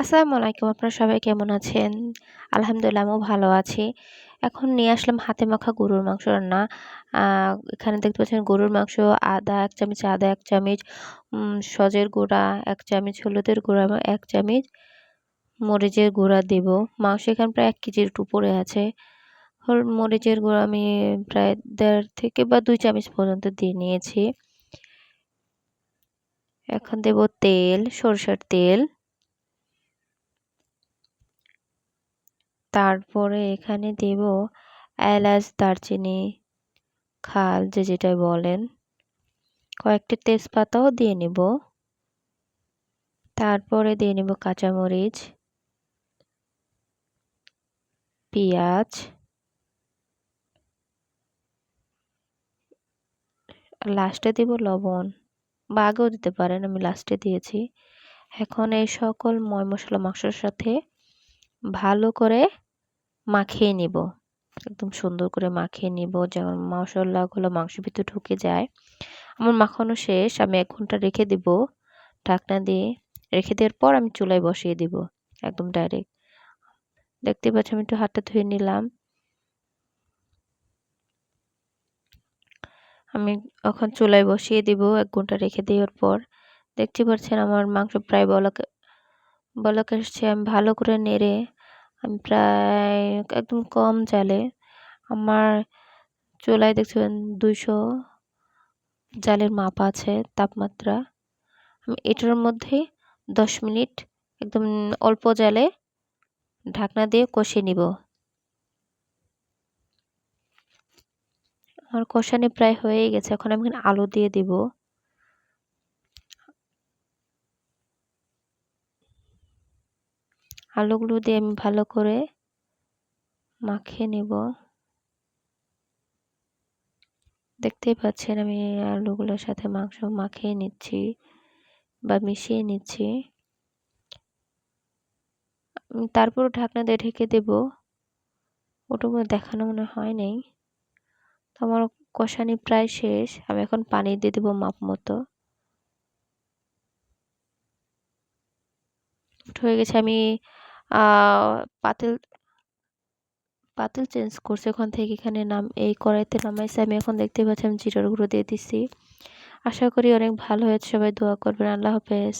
আসসালামু আলাইকুম। আপনারা সবাই কেমন আছেন? আলহামদুলিল্লাহ আমিও ভালো আছি। এখন নিয়ে আসলাম হাতে মাখা গরুর মাংস রান্না। আ এখানে দেখতে পাচ্ছেন গরুর মাংস, ১ চামচ আদা, ১ চামচ সজের গুঁড়া, ১ চামচ হলুদের গুঁড়া এবং ১ চামচ মরিচের গুঁড়া দেব। মাংস এখানে প্রায় ১ কেজির একটু উপরে আছে। মরিচের গুঁড়া আমি প্রায় ১.৫ থেকে বা ২ চামচ পর্যন্ত দিয়ে নিয়েছি। এখন দেব তেল, সরষের তেল। তারপরে এখানে দেব এলাচ, দারচিনি, খাল যে যেটাই বলেন। কয়েকটা তেজপাতাও দিয়ে নিব। তারপরে দিয়ে নিব কাঁচামরিচ, পেঁয়াজ, লাস্টে দিব লবণ বা আগেও দিতে পারেন, আমি লাস্টে দিয়েছি। এখন এই সকল মশলা মাংসের সাথে ভালো করে মাখিয়ে নিব। একদম সুন্দর করে মাখিয়ে নিব যেন মশলাগুলো মাংসের ভিতরে ঢুকে যায়। আমার মাখানো শেষ। আমি ১ ঘন্টা রেখে দিব ঢাকনা দিয়ে। রেখে দেওয়ার পর আমি চুলায় বসিয়ে দিব একদম ডাইরেক্ট। দেখতে পাচ্ছেন আমি একটু হাতটা ধুয়ে নিলাম। আমি এখন চুলায় বসিয়ে দিব ১ ঘন্টা রেখে দেওয়ার পর। দেখতে পাচ্ছেন আমার মাংস প্রায় বলক এসছে। আমি ভালো করে নেড়ে আমি প্রায় একদম কম জালে আমার চুলায় দেখছেন ২০০ জালের মাপ আছে তাপমাত্রা। আমি এটার মধ্যে ১০ মিনিট একদম অল্প জালে ঢাকনা দিয়ে কষিয়ে নিব। আমার কষানি প্রায় হয়েই গেছে। এখন আমি এখানে আলু দিয়ে দিব। আলুগুলো দিয়ে আমি ভালো করে মাখিয়ে নিব। দেখতেই পাচ্ছেন আমি আলুগুলোর সাথে মাংস মাখিয়ে নিচ্ছি বা মিশিয়ে নিচ্ছি। তারপর ঢাকনা দিয়ে ঢেকে দেব। ওটা দেখানো মনে হয় নাই। তো আমার কষানি প্রায় শেষ। আমি এখন পানি দিয়ে দেব মাপ মতো। হয়ে গেছে। আমি আ পাতিল পাতিল চেঞ্জ করছি ওখান থেকে এখানে এই কড়াইতে নামাইছি। আমি এখন দেখতেই পাচ্ছি আমি জিরার গুঁড়ো দিয়ে দিছি। আশা করি অনেক ভালো হয়েছে। সবাই দোয়া করবেন। আল্লাহ হাফেজ।